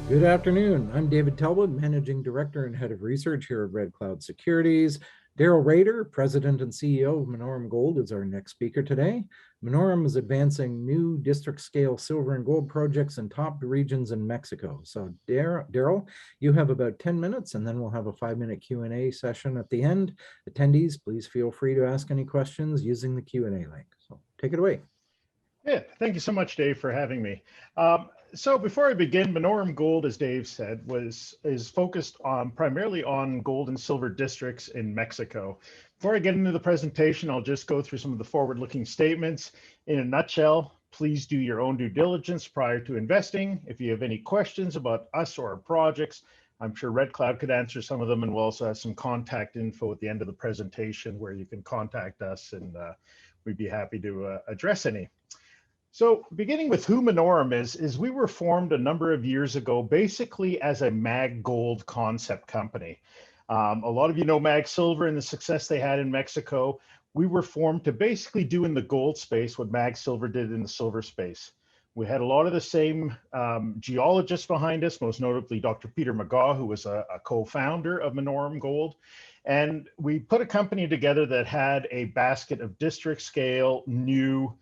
Good afternoon. I'm David Talbot, Managing Director and Head of Research here at Red Cloud Securities. Darrell Rader, President and CEO of Minaurum Gold, is our next speaker today. Minaurum is advancing new district-scale silver and gold projects in top regions in Mexico. So Darrell, you have about 10 minutes, and then we'll have a 5-minute Q&A session at the end. Attendees, please feel free to ask any questions using the Q&A link. So take it away. Yeah, thank you so much, Dave, for having me. So before I begin, Minaurum Gold, as Dave said, is focused on primarily on gold and silver districts in Mexico. Before I get into the presentation, I'll just go through some of the forward-looking statements. In a nutshell, please do your own due diligence prior to investing. If you have any questions about us or our projects, I'm sure Red Cloud could answer some of them, and we'll also have some contact info at the end of the presentation where you can contact us, and we'd be happy to address any. So beginning with who Minaurum is we were formed a number of years ago, basically as a mag gold concept company. A lot of you know Mag Silver and the success they had in Mexico. We were formed to basically do in the gold space what Mag Silver did in the silver space. We had a lot of the same geologists behind us, most notably Dr. Peter McGaw, who was a co-founder of Minaurum Gold. And we put a company together that had a basket of district scale, new,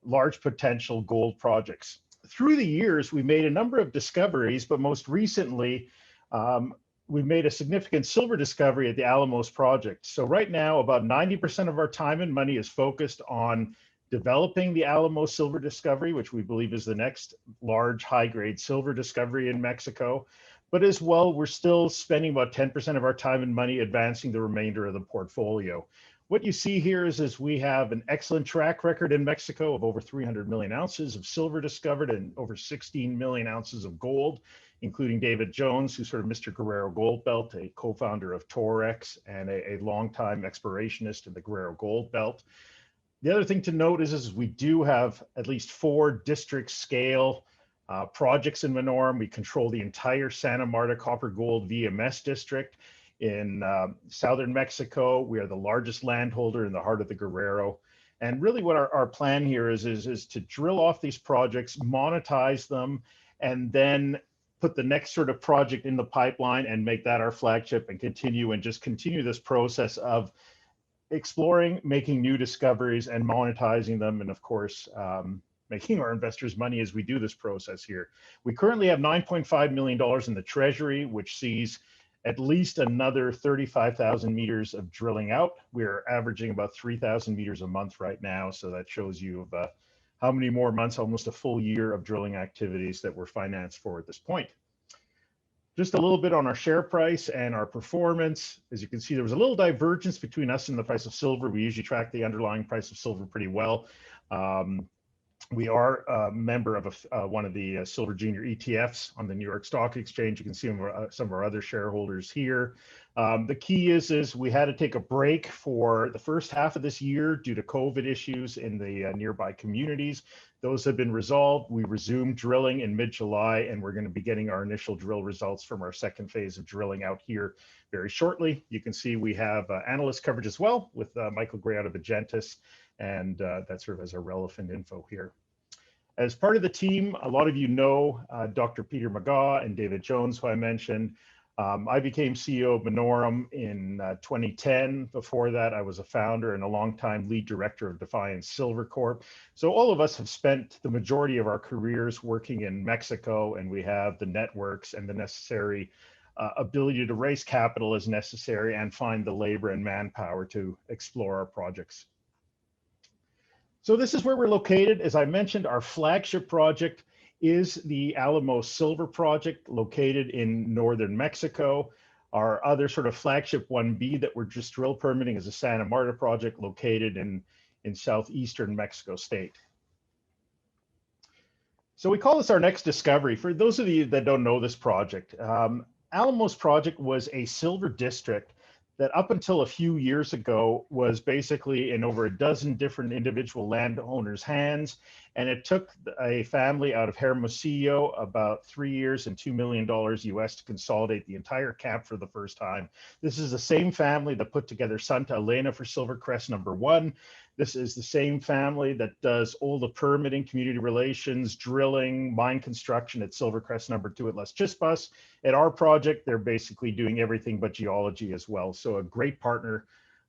large potential gold projects. Through the years, we made a number of discoveries, but most recently, we made a significant silver discovery at the Alamo project. So right now, about 90% of our time and money is focused on developing the Alamo silver discovery, which we believe is the next large high-grade silver discovery in Mexico. But as well, we're still spending about 10% of our time and money advancing the remainder of the portfolio. What you see here is we have an excellent track record in Mexico of over 300 million ounces of silver discovered and over 16 million ounces of gold, including David Jones, who's sort of Mr. Guerrero Gold Belt, a co-founder of Torex and a longtime explorationist in the Guerrero Gold Belt. The other thing to note is we do have at least 4 district scale projects in Minaurum. We control the entire Santa Marta Copper Gold VMS district. In southern Mexico, we are the largest landholder in the heart of the Guerrero. And really what our plan here is to drill off these projects, monetize them, and then put the next sort of project in the pipeline and make that our flagship and just continue this process of exploring, making new discoveries and monetizing them. And of course, making our investors money as we do this process here. We currently have $9.5 million in the treasury, which sees at least another 35,000 meters of drilling out. We're averaging about 3,000 meters a month right now. So that shows you how many more months, almost a full year of drilling activities that we're financed for at this point. Just a little bit on our share price and our performance. As you can see, there was a little divergence between us and the price of silver. We usually track the underlying price of silver pretty well. We are a member of one of the silver junior ETFs on the New York Stock Exchange. You can see some of our other shareholders here. The key is we had to take a break for the first half of this year due to COVID issues in the nearby communities. Those have been resolved. We resumed drilling in mid-July, and we're going to be getting our initial drill results from our second phase of drilling out here very shortly. You can see we have analyst coverage as well with Michael Gray out of Agentis, and that sort of has our relevant info here. As part of the team, a lot of you know Dr. Peter McGaw and David Jones, who I mentioned. I became CEO of Minaurum in 2010. Before that, I was a founder and a longtime lead director of Defiance Silver Corp. So all of us have spent the majority of our careers working in Mexico, and we have the networks and the necessary ability to raise capital as necessary and find the labor and manpower to explore our projects. So this is where we're located. As I mentioned, our flagship project is the Alamo Silver Project located in northern Mexico. Our other sort of flagship 1B that we're just drill permitting is the Santa Marta Project located in southeastern Mexico State. So we call this our next discovery. For those of you that don't know this project, Alamo's project was a silver district that up until a few years ago was basically in over a dozen different individual landowners' hands. And it took a family out of Hermosillo about 3 years and $2 million US to consolidate the entire camp for the first time. This is the same family that put together Santa Elena for Silvercrest #1. This is the same family that does all the permitting, community relations, drilling, mine construction at Silvercrest number 2 at Las Chispas. At our project, they're basically doing everything but geology as well. So a great partner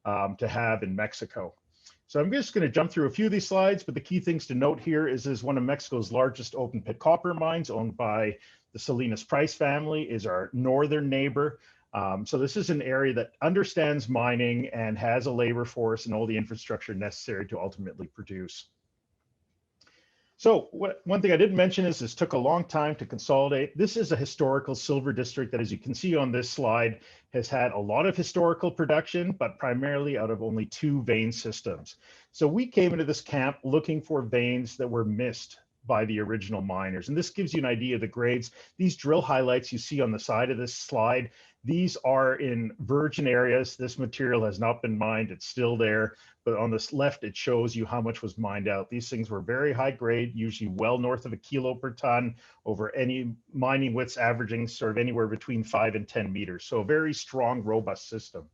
to have in Mexico. So I'm just going to jump through a few of these slides, but the key things to note here is one of Mexico's largest open pit copper mines, owned by the Salinas Price family, is our northern neighbor. So this is an area that understands mining and has a labor force and all the infrastructure necessary to ultimately produce. So one thing I didn't mention is this took a long time to consolidate. This is a historical silver district that, as you can see on this slide, has had a lot of historical production, but primarily out of only 2 vein systems. So we came into this camp looking for veins that were missed by the original miners. And this gives you an idea of the grades. These drill highlights you see on the side of this slide, these are in virgin areas. This material has not been mined, it's still there. But on this left, it shows you how much was mined out. These things were very high grade, usually well north of 1 kilo per ton, over any mining widths averaging sort of anywhere between 5 and 10 meters. So a very strong, robust system.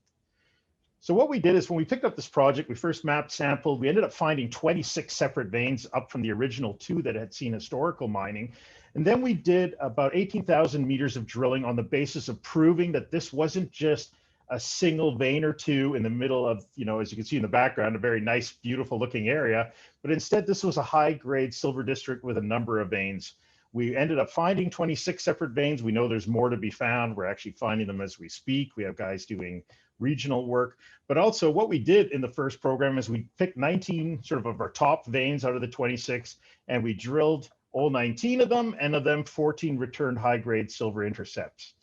So what we did is when we picked up this project, we first mapped, sampled, we ended up finding 26 separate veins up from the original 2 that had seen historical mining. And then we did about 18,000 meters of drilling on the basis of proving that this wasn't just a single vein or 2 in the middle of, as you can see in the background, a very nice, beautiful looking area, but instead this was a high grade silver district with a number of veins. We ended up finding 26 separate veins. We know there's more to be found. We're actually finding them as we speak. We have guys doing regional work, but also what we did in the first program is we picked 19 sort of our top veins out of the 26, and we drilled all 19 of them, and of them 14 returned high grade silver intercepts.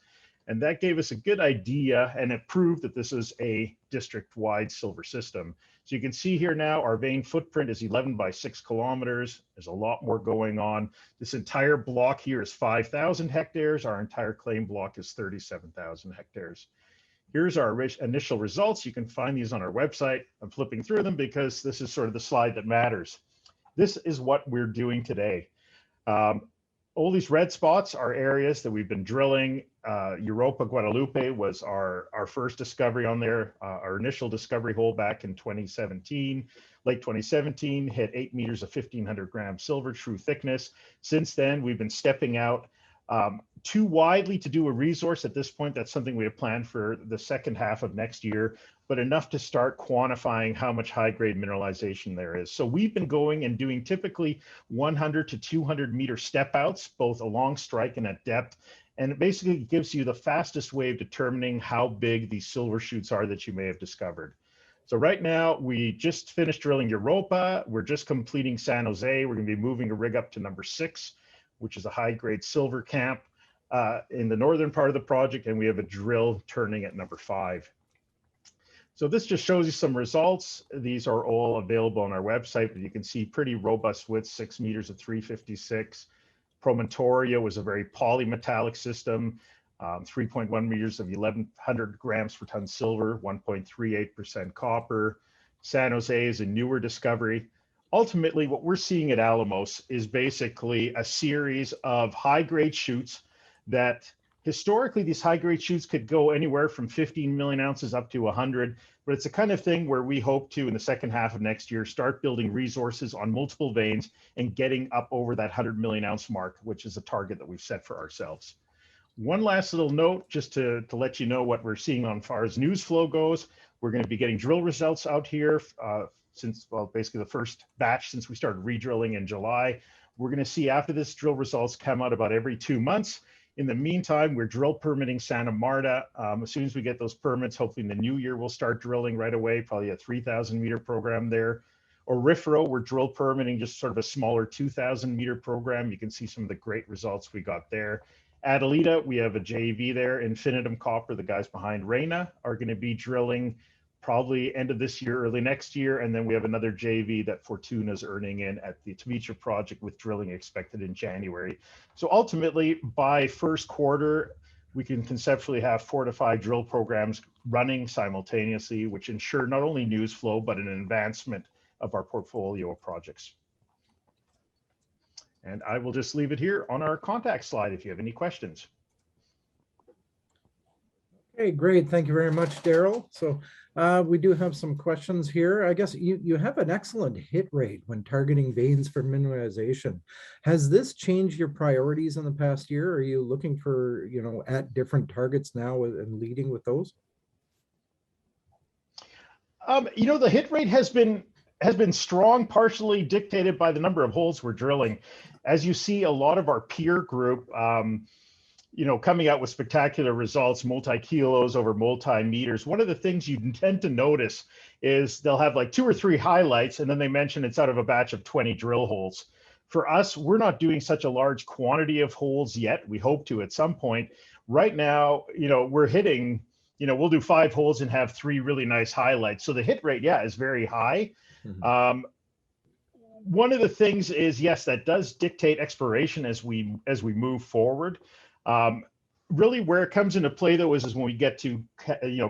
And that gave us a good idea, and it proved that this is a district-wide silver system. So you can see here now our vein footprint is 11 by 6 kilometers. There's a lot more going on. This entire block here is 5,000 hectares. Our entire claim block is 37,000 hectares. Here's our initial results. You can find these on our website. I'm flipping through them because this is sort of the slide that matters. This is what we're doing today. All these red spots are areas that we've been drilling. Europa Guadalupe was our first discovery on there, our initial discovery hole back in 2017. Late 2017, hit 8 meters of 1,500 grams silver, true thickness. Since then, we've been stepping out too widely to do a resource at this point. That's something we have planned for the second half of next year, but enough to start quantifying how much high-grade mineralization there is. So we've been going and doing typically 100 to 200 meter step outs, both along strike and at depth. And it basically gives you the fastest way of determining how big these silver shoots are that you may have discovered. So right now, we just finished drilling Europa. We're just completing San Jose. We're going to be moving a rig up to number 6, which is a high-grade silver camp in the northern part of the project, and we have a drill turning at number 5. So this just shows you some results. These are all available on our website, but you can see pretty robust width, 6 meters of 356. Promontoria was a very polymetallic system, 3.1 meters of 1,100 grams per ton silver, 1.38% copper. San Jose is a newer discovery. Ultimately, what we're seeing at Alamos is basically a series of high-grade shoots that historically, these high-grade shoots could go anywhere from 15 million ounces up to 100, but it's the kind of thing where we hope to, in the second half of next year, start building resources on multiple veins and getting up over that 100 million ounce mark, which is a target that we've set for ourselves. One last little note, just to let you know what we're seeing on far as news flow goes. We're going to be getting drill results out here since, well, basically the first batch since we started re-drilling in July. We're going to see after this drill results come out about every 2 months. In the meantime, we're drill permitting Santa Marta. As soon as we get those permits, hopefully in the new year, we'll start drilling right away, probably a 3,000 meter program there. Orifero, we're drill permitting just sort of a smaller 2,000 meter program. You can see some of the great results we got there. Adelita, we have a JV there. Infinitum Copper, the guys behind Reyna, are going to be drilling probably end of this year, early next year. And then we have another JV that Fortuna is earning in at the Tavicha project with drilling expected in January. So ultimately, by first quarter, we can conceptually have 4 to 5 drill programs running simultaneously, which ensure not only news flow, but an advancement of our portfolio of projects. And I will just leave it here on our contact slide if you have any questions. Hey, great. Thank you very much, Darrell. So we do have some questions here. I guess you have an excellent hit rate when targeting veins for mineralization. Has this changed your priorities in the past year? Are you looking for, at different targets now and leading with those? The hit rate has been strong, partially dictated by the number of holes we're drilling. As you see, a lot of our peer group, coming out with spectacular results, multi-kilos over multi-meters. One of the things you tend to notice is they'll have like 2 or 3 highlights, and then they mention it's out of a batch of 20 drill holes. For us, we're not doing such a large quantity of holes yet. We hope to at some point. Right now, we're hitting, we'll do 5 holes and have 3 really nice highlights. So the hit rate, yeah, is very high. Mhm. One of the things is, yes, that does dictate exploration as we move forward. Um, Really, where it comes into play though is when we get to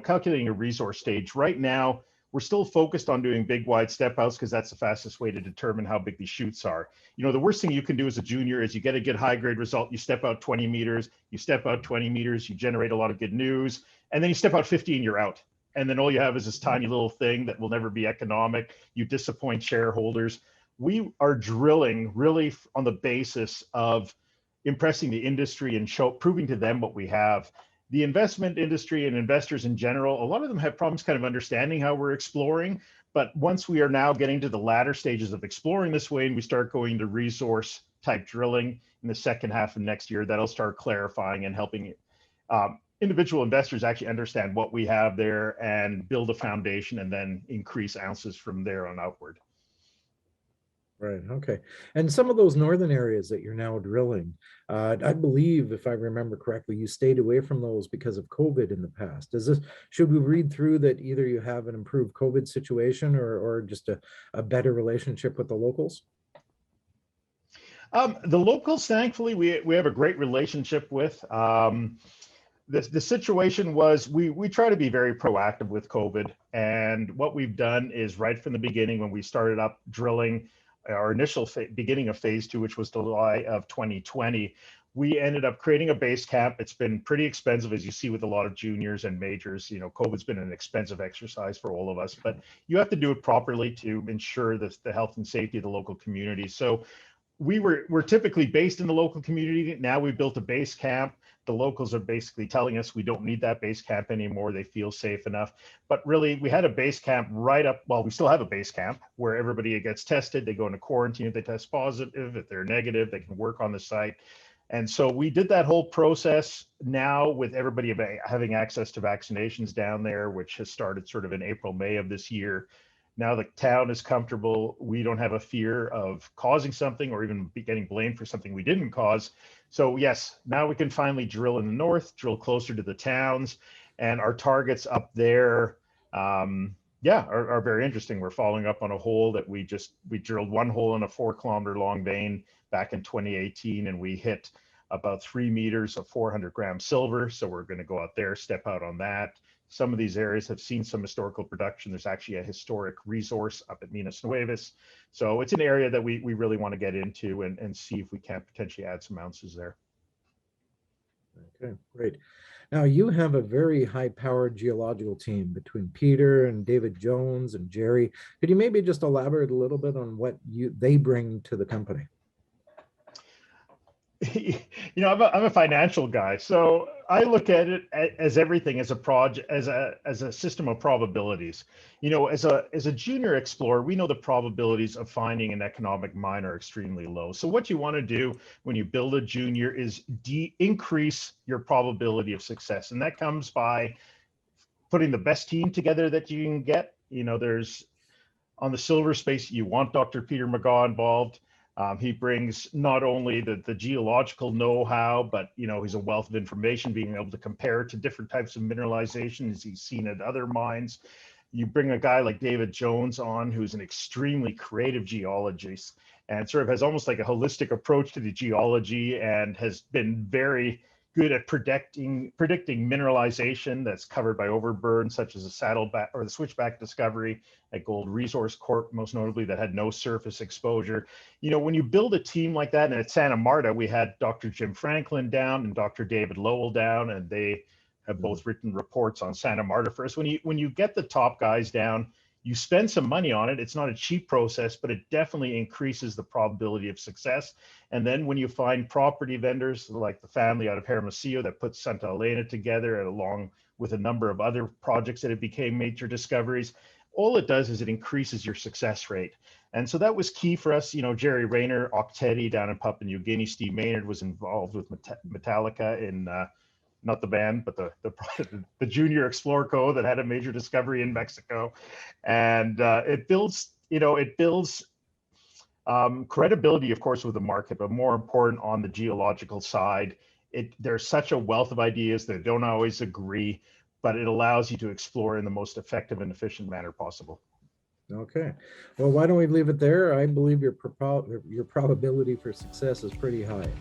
calculating a resource stage. Right now, we're still focused on doing big wide step outs because that's the fastest way to determine how big these chutes are. The worst thing you can do as a junior is you get a good high grade result. You step out 20 meters, you step out 20 meters, you generate a lot of good news, and then you step out 50 and you're out. And then all you have is this tiny little thing that will never be economic. You disappoint shareholders. We are drilling really on the basis of impressing the industry and proving to them what we have. The investment industry and investors in general, a lot of them have problems kind of understanding how we're exploring. But once we are now getting to the latter stages of exploring this way and we start going to resource type drilling in the second half of next year, that'll start clarifying and helping individual investors actually understand what we have there and build a foundation and then increase ounces from there on outward. Right. Okay. And some of those northern areas that you're now drilling, I believe, if I remember correctly, you stayed away from those because of COVID in the past. Should we read through that either you have an improved COVID situation or just a better relationship with the locals? The locals, thankfully, we have a great relationship with. The situation was we try to be very proactive with COVID. And what we've done is right from the beginning, when we started up drilling our initial beginning of phase 2, which was July of 2020, we ended up creating a base camp. It's been pretty expensive, as you see with a lot of juniors and majors. COVID's been an expensive exercise for all of us, but you have to do it properly to ensure the health and safety of the local community. So we're typically based in the local community. Now we've built a base camp. The locals are basically telling us we don't need that base camp anymore. They feel safe enough. But really, we had a base camp right up, well, we still have a base camp where everybody gets tested. They go into quarantine. If they test positive, if they're negative, they can work on the site. And so we did that whole process now with everybody having access to vaccinations down there, which has started sort of in April, May of this year. Now the town is comfortable. We don't have a fear of causing something or even getting blamed for something we didn't cause. So yes, now we can finally drill in the north, drill closer to the towns, and our targets up there, are very interesting. We're following up on a hole that we drilled one hole in a 4-kilometer long vein back in 2018, and we hit about 3 meters of 400-gram silver. So we're going to go out there, step out on that. Some of these areas have seen some historical production. There's actually a historic resource up at Minas Nuevas. So it's an area that we really want to get into and see if we can potentially add some ounces there. Okay, great. Now you have a very high-powered geological team between Peter and David Jones and Jerry. Could you maybe just elaborate a little bit on what they bring to the company? I'm a financial guy, so I look at it as everything as a project, as a system of probabilities. As a junior explorer, we know the probabilities of finding an economic mine are extremely low. So what you want to do when you build a junior is increase your probability of success, and that comes by putting the best team together that you can get. There's on the silver space, you want Dr. Peter McGaw involved. He brings not only the geological know-how, but he's a wealth of information, being able to compare it to different types of mineralization as he's seen at other mines. You bring a guy like David Jones on, who's an extremely creative geologist and sort of has almost like a holistic approach to the geology and has been very good at predicting mineralization that's covered by overburden, such as the saddleback or the switchback discovery at Gold Resource Corp, most notably, that had no surface exposure. When you build a team like that, and at Santa Marta, we had Dr. Jim Franklin down and Dr. David Lowell down, and they have both written reports on Santa Marta first. When you get the top guys down, you spend some money on it. It's not a cheap process, but it definitely increases the probability of success. And then when you find property vendors like the family out of Hermosillo that put Santa Elena together, and along with a number of other projects that have became major discoveries, all it does is it increases your success rate. And so that was key for us. You know, Jerry Rayner, Octetti down in Papua New Guinea, Steve Maynard was involved with Metallica in not the band, but the Junior Explorer Co. that had a major discovery in Mexico, and it builds credibility, of course, with the market, but more important on the geological side. There's such a wealth of ideas that don't always agree, but it allows you to explore in the most effective and efficient manner possible. Okay. Well, why don't we leave it there? I believe your probability for success is pretty high.